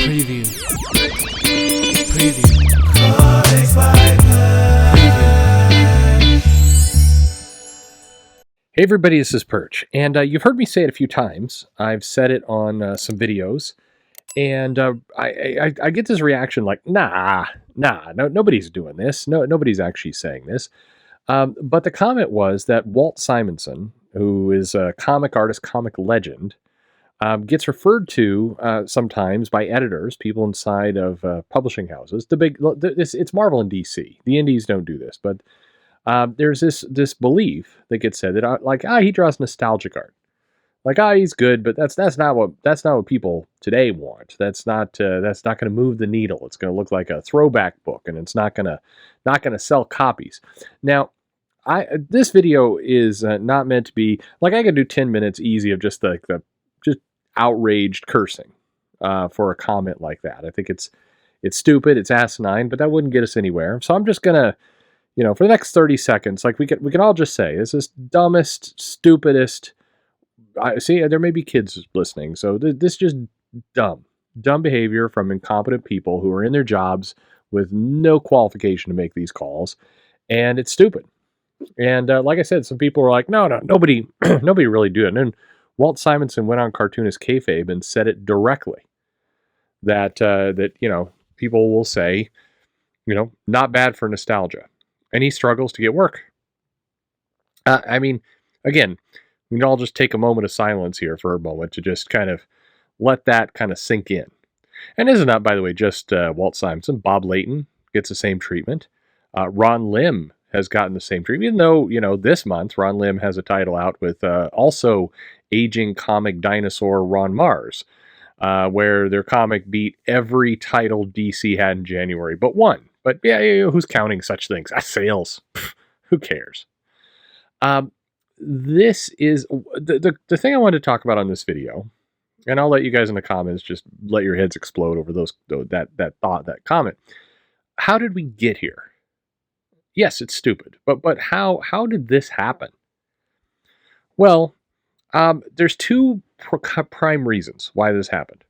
Preview. Preview. Hey everybody, this is Perch, and you've heard me say it a few times. I've said it on some videos, and I get this reaction like, no, nobody's doing this. No, nobody's actually saying this. But the comment was that Walt Simonson, who is a comic artist, comic legend, gets referred to sometimes by editors, people inside of publishing houses. It's Marvel and DC. The indies don't do this, but there's this belief that gets said that he draws nostalgic art. He's good, but that's not what people today want. That's not going to move the needle. It's going to look like a throwback book, and it's not going to sell copies. Now, this video is not meant to be I could do 10 minutes easy of just the outraged cursing for a comment like that. I think it's stupid, it's asinine, but that wouldn't get us anywhere. So I'm just gonna, for the next 30 seconds, we can all just say this is dumbest, stupidest. I see there may be kids listening, so this is just dumb behavior from incompetent people who are in their jobs with no qualification to make these calls, and it's stupid. And like I said, some people were like, no, nobody really do it. And then Walt Simonson went on Cartoonist Kayfabe and said it directly that people will say, not bad for nostalgia, and he struggles to get work. Again, we can all just take a moment of silence here for a moment to just kind of let that kind of sink in. And this is not, by the way, just Walt Simonson. Bob Layton gets the same treatment. Ron Lim has gotten the same treatment, even though, this month Ron Lim has a title out with also aging comic dinosaur Ron Mars, where their comic beat every title DC had in January but one. But yeah, who's counting such things? Sales. Who cares? This is the thing I wanted to talk about on this video, and I'll let you guys in the comments just let your heads explode over that comment. How did we get here? Yes, it's stupid, but how did this happen? Well, there's two prime reasons why this happened.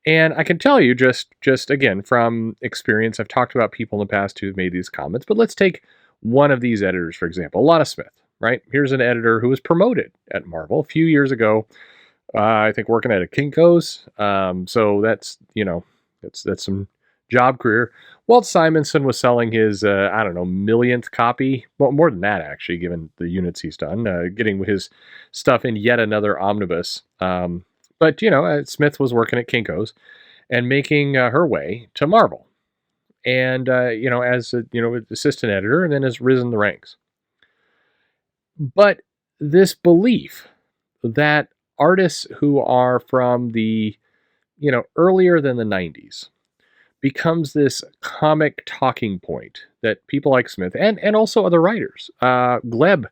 And I can tell you just again, from experience, I've talked about people in the past who've made these comments, but let's take one of these editors, for example, Lana Smith, right? Here's an editor who was promoted at Marvel a few years ago, I think working at a Kinko's. So that's some job career. Walt Simonson was selling his, millionth copy. Well, more than that, actually, given the units he's done, getting his stuff in yet another omnibus. But Smith was working at Kinko's and making her way to Marvel. And, as assistant editor, and then has risen the ranks. But this belief that artists who are from the, earlier than the 90s, becomes this comic talking point that people like Smith and also other writers. Gleb,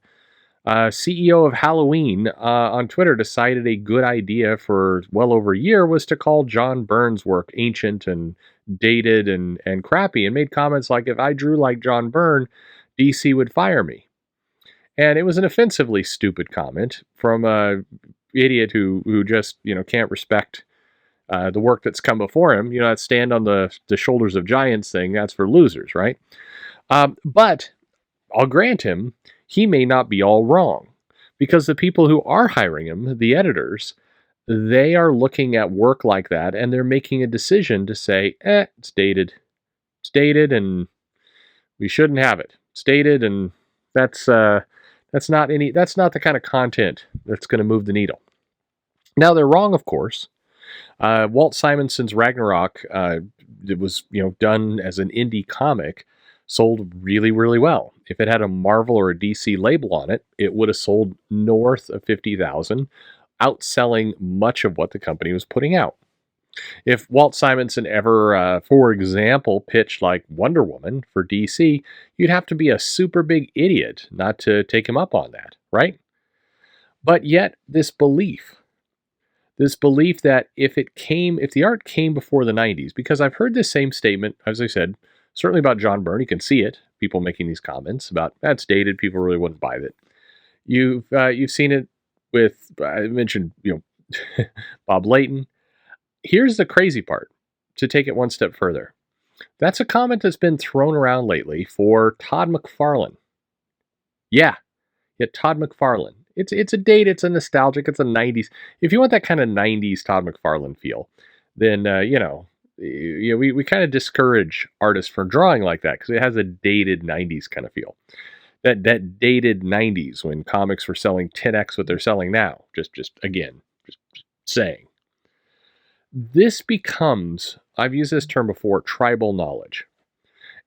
CEO of Halloween, on Twitter decided a good idea for well over a year was to call John Byrne's work ancient and dated and crappy, and made comments like, if I drew like John Byrne, DC would fire me. And it was an offensively stupid comment from a idiot who just can't respect the work that's come before him. That stand on the shoulders of giants thing, that's for losers, right? But I'll grant him, he may not be all wrong, because the people who are hiring him, the editors, they are looking at work like that, and they're making a decision to say, it's dated. It's dated, and we shouldn't have it. It's dated, and that's not the kind of content that's going to move the needle. Now, they're wrong, of course. Walt Simonson's Ragnarok, it was done as an indie comic, sold really, really well. If it had a Marvel or a DC label on it, it would have sold north of 50,000, outselling much of what the company was putting out. If Walt Simonson ever, for example, pitched like Wonder Woman for DC, you'd have to be a super big idiot not to take him up on that, right? But yet, this belief that if the art came before the 90s, because I've heard this same statement, as I said, certainly about John Byrne, you can see it, people making these comments about, that's dated, people really wouldn't buy it. You've seen it with, I mentioned, Bob Layton. Here's the crazy part. to take it one step further. That's a comment that's been thrown around lately for Todd McFarlane. Yeah, Todd McFarlane. It's a date. It's a nostalgic. It's a '90s. If you want that kind of '90s Todd McFarlane feel, then we kind of discourage artists from drawing like that because it has a dated '90s kind of feel. That dated '90s when comics were selling 10x what they're selling now. Just saying. This becomes, I've used this term before, tribal knowledge.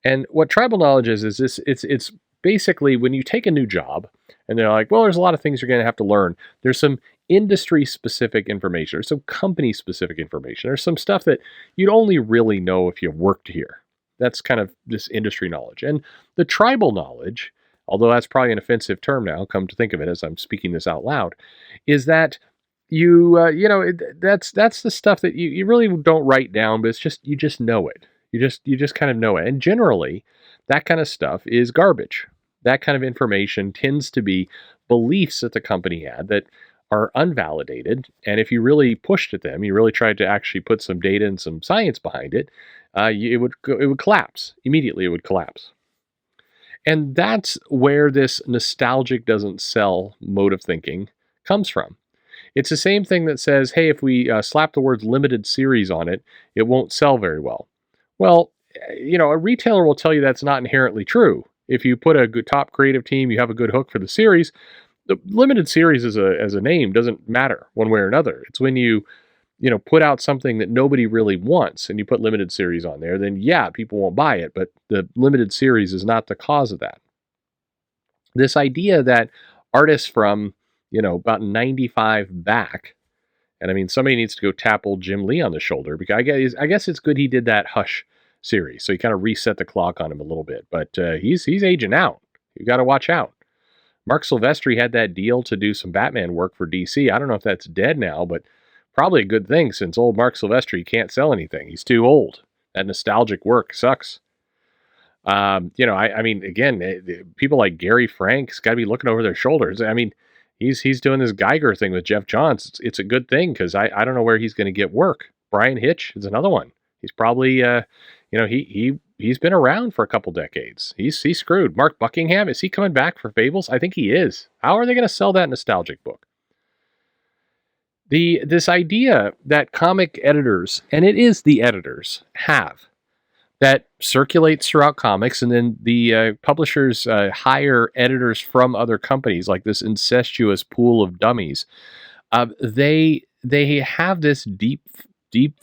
And what tribal knowledge is this, it's basically when you take a new job and they're like, well, there's a lot of things you're going to have to learn. There's some industry specific information, there's some company specific information. There's some stuff that you'd only really know if you've worked here. That's kind of this industry knowledge. And the tribal knowledge, although that's probably an offensive term now, come to think of it as I'm speaking this out loud, is that that's the stuff that you really don't write down, but it's just, you just know it. You just kind of know it. And generally, that kind of stuff is garbage. That kind of information tends to be beliefs that the company had that are unvalidated. And if you really pushed at them, you really tried to actually put some data and some science behind it, it would collapse. Immediately, it would collapse. And that's where this nostalgic doesn't sell mode of thinking comes from. It's the same thing that says, hey, if we slap the words limited series on it, it won't sell very well. Well, a retailer will tell you that's not inherently true. If you put a good top creative team, you have a good hook for the series, the limited series as a name doesn't matter one way or another. It's when you put out something that nobody really wants and you put limited series on there, then yeah, people won't buy it, but the limited series is not the cause of that. This idea that artists from about 95 back. And I mean, somebody needs to go tap old Jim Lee on the shoulder, because I guess it's good he did that Hush series. So he kind of reset the clock on him a little bit, but he's aging out. You got to watch out. Mark Silvestri had that deal to do some Batman work for DC. I don't know if that's dead now, but probably a good thing since old Mark Silvestri can't sell anything. He's too old. That nostalgic work sucks. I mean, again, people like Gary Frank's got to be looking over their shoulders. I mean, he's doing this Geiger thing with Jeff Johns. It's a good thing because I don't know where he's going to get work. Brian Hitch is another one. He's probably he's been around for a couple decades. He's screwed. Mark Buckingham, is he coming back for Fables? I think he is. How are they going to sell that nostalgic book? This idea that comic editors, and it is the editors, have, that circulates throughout comics, and then the publishers hire editors from other companies, like this incestuous pool of dummies. They have this deep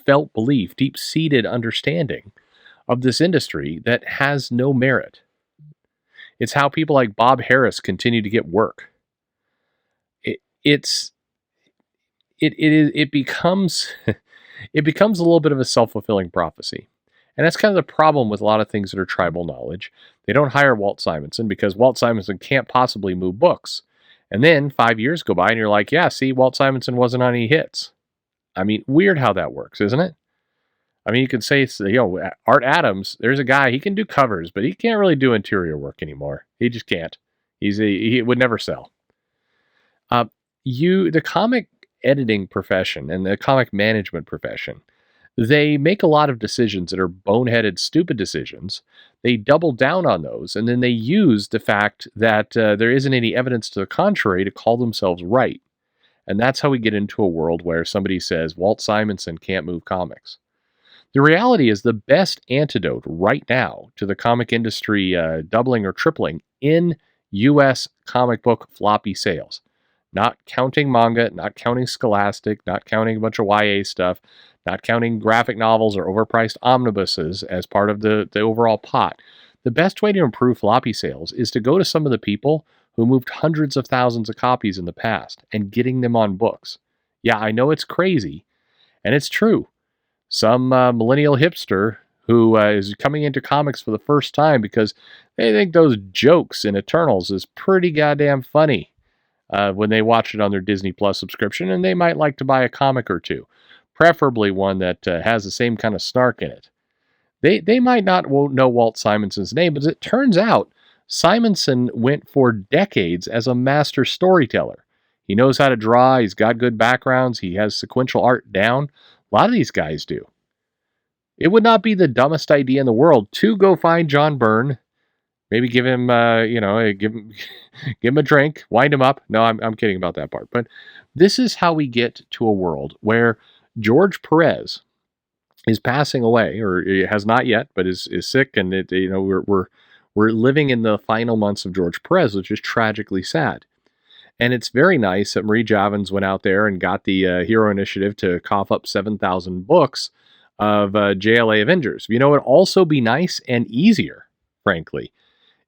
felt belief, deep seated understanding of this industry that has no merit. It's how people like Bob Harris continue to get work. It becomes it becomes a little bit of a self-fulfilling prophecy. And that's kind of the problem with a lot of things that are tribal knowledge. They don't hire Walt Simonson because Walt Simonson can't possibly move books. And then 5 years go by and you're like, yeah, see, Walt Simonson wasn't on any hits. I mean, weird how that works, isn't it? I mean, you could say, Art Adams, there's a guy, he can do covers, but he can't really do interior work anymore. He just can't. He would never sell. The comic editing profession and the comic management profession, they make a lot of decisions that are boneheaded, stupid decisions. They double down on those, and then they use the fact that there isn't any evidence to the contrary to call themselves right. And that's how we get into a world where somebody says, Walt Simonson can't move comics. The reality is the best antidote right now to the comic industry doubling or tripling in U.S. comic book floppy sales, not counting manga, not counting Scholastic, not counting a bunch of YA stuff, not counting graphic novels or overpriced omnibuses as part of the overall pot. The best way to improve floppy sales is to go to some of the people who moved hundreds of thousands of copies in the past and getting them on books. Yeah, I know it's crazy, and it's true. Some millennial hipster who is coming into comics for the first time because they think those jokes in Eternals is pretty goddamn funny when they watch it on their Disney Plus subscription, and they might like to buy a comic or two, preferably one that has the same kind of snark in it. They might not know Walt Simonson's name, but it turns out Simonson went for decades as a master storyteller. He knows how to draw, he's got good backgrounds, he has sequential art down. A lot of these guys do. It would not be the dumbest idea in the world to go find John Byrne, maybe give him, give him, give him a drink, wind him up. No, I'm kidding about that part. But this is how we get to a world where George Perez is passing away, or he has not yet, but is sick, and we're living in the final months of George Perez, which is tragically sad. And it's very nice that Marie Javins went out there and got the Hero Initiative to cough up 7,000 books of JLA Avengers. You know, it'd also be nice and easier, frankly,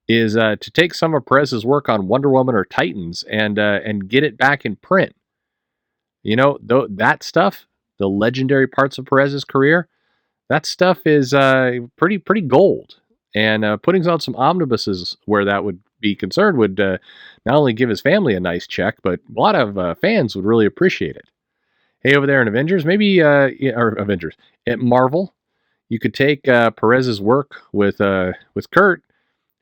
is to take some of Perez's work on Wonder Woman or Titans and get it back in print. You know, that stuff, the legendary parts of Perez's career, that stuff is pretty gold. And putting out some omnibuses where that would be concerned would not only give his family a nice check, but a lot of fans would really appreciate it. Hey, over there in Avengers, maybe or Avengers at Marvel, you could take Perez's work with Kurt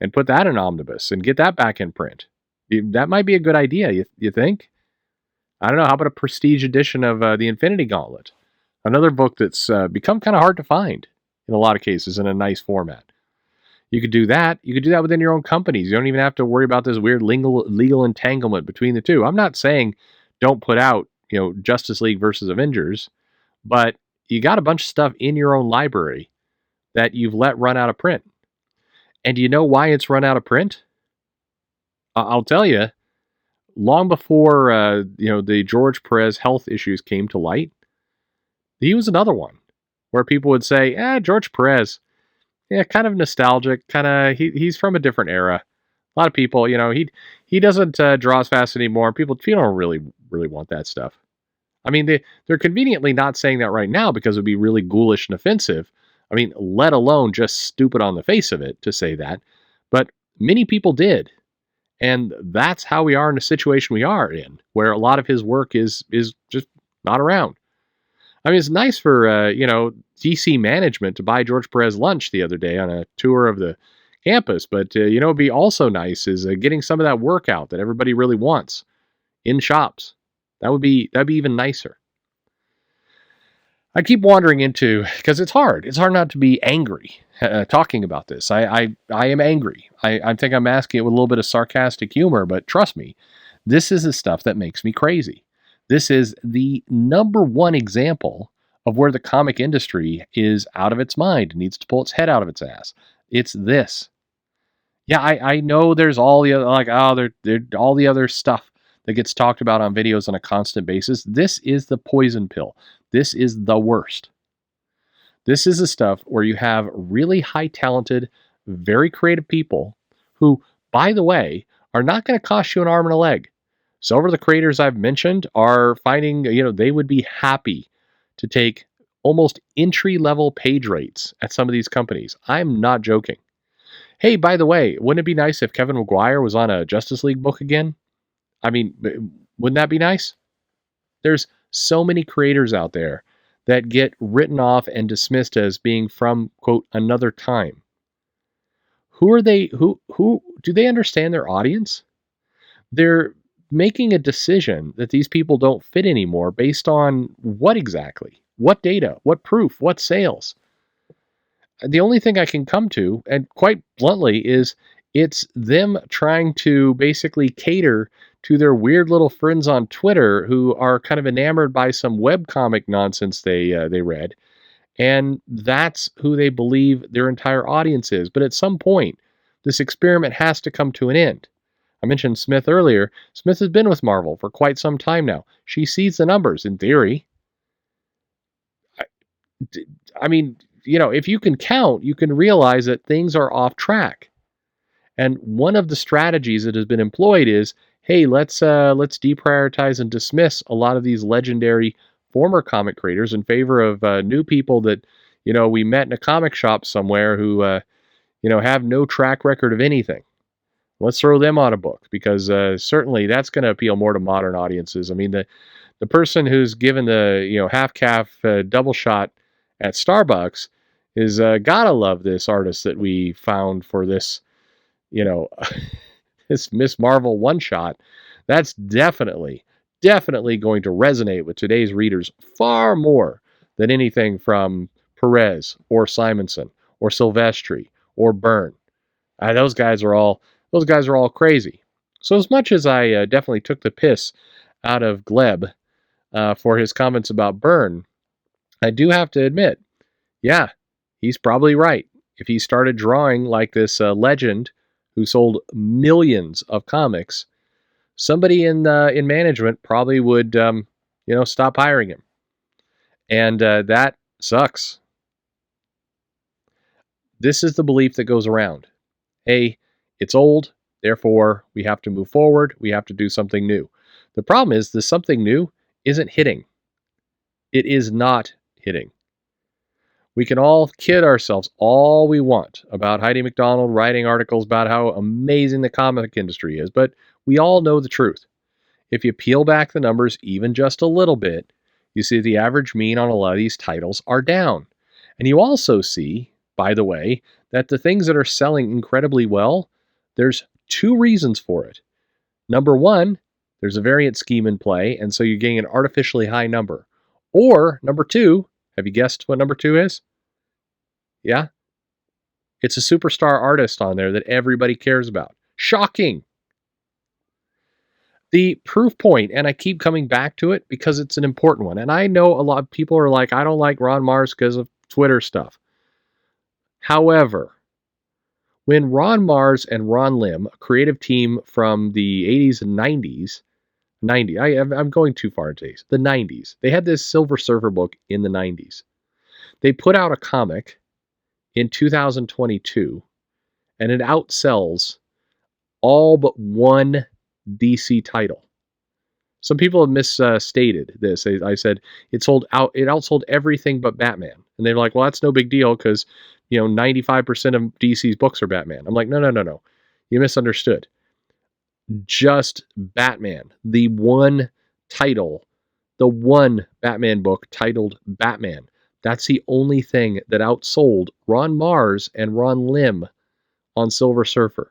and put that in omnibus and get that back in print. That might be a good idea. You think? I don't know. How about a prestige edition of the Infinity Gauntlet? Another book that's become kind of hard to find in a lot of cases in a nice format. You could do that. You could do that within your own companies. You don't even have to worry about this weird legal entanglement between the two. I'm not saying don't put out, Justice League versus Avengers, but you got a bunch of stuff in your own library that you've let run out of print. And do you know why it's run out of print? I'll tell you. Long before the George Perez health issues came to light, he was another one where people would say, George Perez, yeah, kind of nostalgic, he's from a different era. A lot of people, he doesn't draw as fast anymore. People don't really want that stuff. I mean, they're conveniently not saying that right now because it would be really ghoulish and offensive. I mean, let alone just stupid on the face of it to say that. But many people did. And that's how we are in the situation we are in, where a lot of his work is just not around. I mean, it's nice for, DC management to buy George Perez lunch the other day on a tour of the campus. But, it'd be also nice is getting some of that work out that everybody really wants in shops. That'd be even nicer. I keep wandering into, because it's hard. It's hard not to be angry talking about this. I am angry. I think I'm asking it with a little bit of sarcastic humor, but trust me, this is the stuff that makes me crazy. This is the number one example of where the comic industry is out of its mind, needs to pull its head out of its ass. It's this. Yeah, I know there's all the other, all the other stuff that gets talked about on videos on a constant basis. This is the poison pill. This is the worst. This is the stuff where you have really high talented, very creative people who, by the way, are not going to cost you an arm and a leg. Several of the creators I've mentioned are finding, they would be happy to take almost entry-level page rates at some of these companies. I'm not joking. Hey, by the way, wouldn't it be nice if Kevin Maguire was on a Justice League book again? I mean, wouldn't that be nice? There's so many creators out there that get written off and dismissed as being from, quote, another time. Who are they? Who do they understand their audience? They're making a decision that these people don't fit anymore based on what exactly? What data? What proof? What sales? The only thing I can come to, and quite bluntly, is it's them trying to basically cater to their weird little friends on Twitter who are kind of enamored by some webcomic nonsense they read. And that's who they believe their entire audience is. But at some point, this experiment has to come to an end. I mentioned Smith earlier. Smith has been with Marvel for quite some time now. She sees the numbers, in theory. I mean, if you can count, you can realize that things are off track. And one of the strategies that has been employed is, hey, let's deprioritize and dismiss a lot of these legendary former comic creators in favor of new people that, we met in a comic shop somewhere who, have no track record of anything. Let's throw them on a book because certainly that's going to appeal more to modern audiences. I mean, the person who's given the, half-calf double shot at Starbucks is gotta love this artist that we found for this, this Miss Marvel one-shot. That's definitely going to resonate with today's readers far more than anything from Perez or Simonson or Silvestri or Byrne. Those guys are all crazy. So as much as I definitely took the piss out of Gleb for his comments about Byrne, I do have to admit, yeah, he's probably right. If he started drawing like this legend who sold millions of comics, somebody in management probably would stop hiring him, and that sucks. This is the belief that goes around. Hey, it's old, therefore we have to move forward. We have to do something new. The problem is the something new isn't hitting. It is not hitting. We can all kid ourselves all we want about Heidi MacDonald writing articles about how amazing the comic industry is, but we all know the truth. If you peel back the numbers even just a little bit, you see the average mean on a lot of these titles are down. And you also see, by the way, that the things that are selling incredibly well, there's two reasons for it. Number one, there's a variant scheme in play, and so you're getting an artificially high number. Or, number two, have you guessed what number two is? Yeah? It's a superstar artist on there that everybody cares about. Shocking! The proof point, and I keep coming back to it because it's an important one. And I know a lot of people are like, I don't like Ron Mars because of Twitter stuff. However, when Ron Mars and Ron Lim, a creative team from the 80s and 90s, I'm going too far into these, the 90s, they had this Silver Surfer book in the 90s. They put out a comic in 2022, and it outsells all but one DC title. Some people have misstated this. I said it outsold everything but Batman, and they're like, "Well, that's no big deal because 95% of DC's books are Batman." I'm like, no, you misunderstood. Just Batman, the one Batman book titled Batman. That's the only thing that outsold Ron Mars and Ron Lim on Silver Surfer.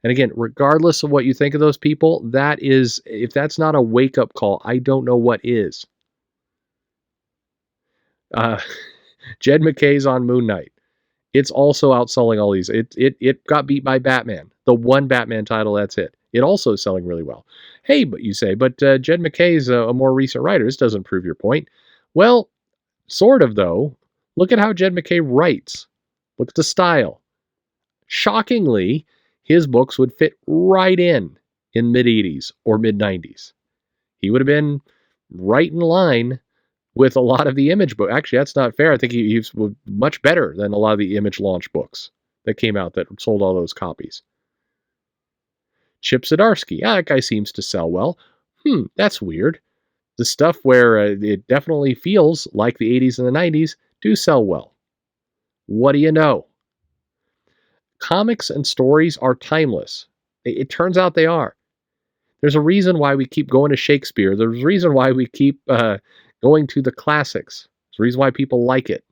And again, regardless of what you think of those people, if that's not a wake-up call, I don't know what is. Jed McKay's on Moon Knight. It's also outselling all these. It got beat by Batman. The one Batman title, that's it. It also is selling really well. Hey, but you say, Jed McKay's a more recent writer. This doesn't prove your point. Well, sort of, though. Look at how Jed McKay writes. Look at the style. Shockingly, his books would fit right in mid-80s or mid-90s. He would have been right in line with a lot of the Image books. Actually, that's not fair. I think he's much better than a lot of the Image launch books that came out that sold all those copies. Chip Zdarsky. That guy seems to sell well. That's weird. The stuff where it definitely feels like the 80s and the 90s do sell well. What do you know? Comics and stories are timeless. It turns out they are. There's a reason why we keep going to Shakespeare. There's a reason why we keep going to the classics. There's a reason why people like it.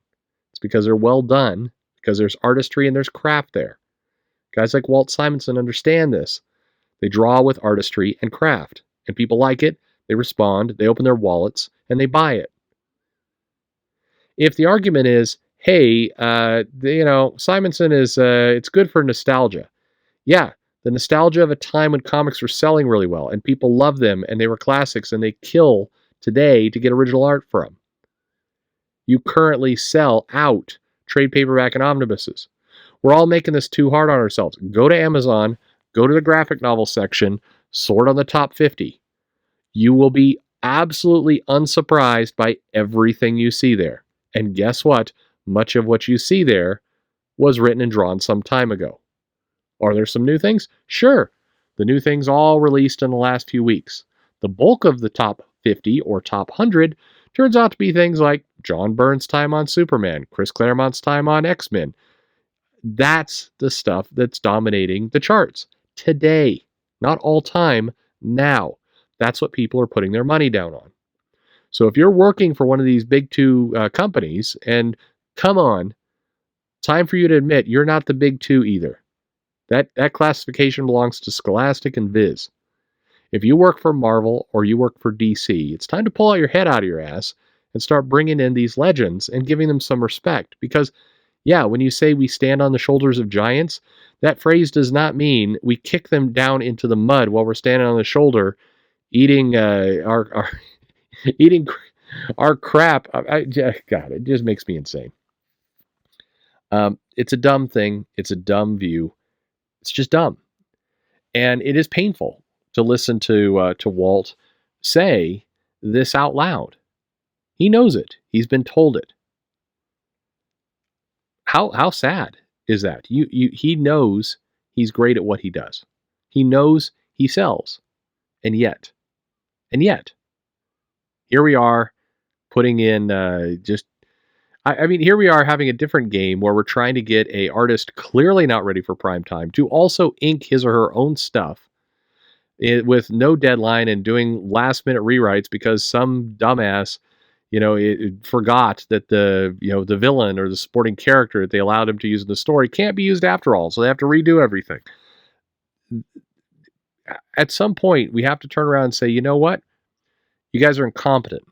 It's because they're well done, because there's artistry and there's craft there. Guys like Walt Simonson understand this. They draw with artistry and craft, and people like it. They respond, they open their wallets, and they buy it. If the argument is, hey, Simonson is, it's good for nostalgia. Yeah, the nostalgia of a time when comics were selling really well, and people loved them, and they were classics, and they kill today to get original art from. You currently sell out trade paperback and omnibuses. We're all making this too hard on ourselves. Go to Amazon, go to the graphic novel section, sort on the top 50. You will be absolutely unsurprised by everything you see there. And guess what? Much of what you see there was written and drawn some time ago. Are there some new things? Sure. The new things all released in the last few weeks. The bulk of the top 50 or top 100 turns out to be things like John Byrne's time on Superman, Chris Claremont's time on X-Men. That's the stuff that's dominating the charts today. Not all time, now. That's what people are putting their money down on. So if you're working for one of these big two companies, and come on, time for you to admit you're not the big two either. That classification belongs to Scholastic and Viz. If you work for Marvel or you work for DC, it's time to pull out your head out of your ass and start bringing in these legends and giving them some respect. Because, yeah, when you say we stand on the shoulders of giants, that phrase does not mean we kick them down into the mud while we're standing on the shoulder eating our eating our crap. God, it just makes me insane. It's a dumb thing. It's a dumb view. It's just dumb, and it is painful to listen to Walt say this out loud. He knows it. He's been told it. How sad is that? He knows he's great at what he does. He knows he sells, and yet, here we are putting in just. I mean, here we are having a different game where we're trying to get a artist clearly not ready for prime time to also ink his or her own stuff with no deadline and doing last minute rewrites because some dumbass, it forgot that the villain or the supporting character that they allowed him to use in the story can't be used after all, so they have to redo everything. At some point, we have to turn around and say, you know what? You guys are incompetent.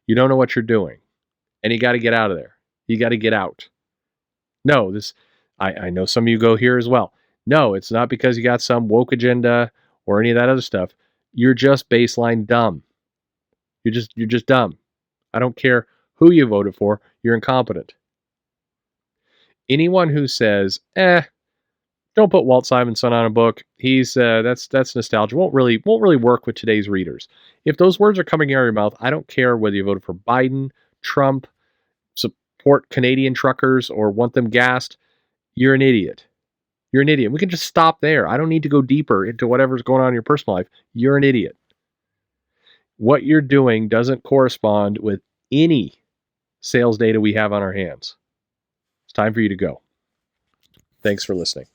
You don't know what you're doing, and you got to get out of there. You got to get out. No, I know some of you go here as well. No, it's not because you got some woke agenda or any of that other stuff. You're just baseline dumb. You're just dumb. I don't care who you voted for. You're incompetent. Anyone who says, don't put Walt Simonson on a book. He's that's nostalgia. Won't really work with today's readers. If those words are coming out of your mouth, I don't care whether you voted for Biden, Trump, support Canadian truckers, or want them gassed. You're an idiot. You're an idiot. We can just stop there. I don't need to go deeper into whatever's going on in your personal life. You're an idiot. What you're doing doesn't correspond with any sales data we have on our hands. It's time for you to go. Thanks for listening.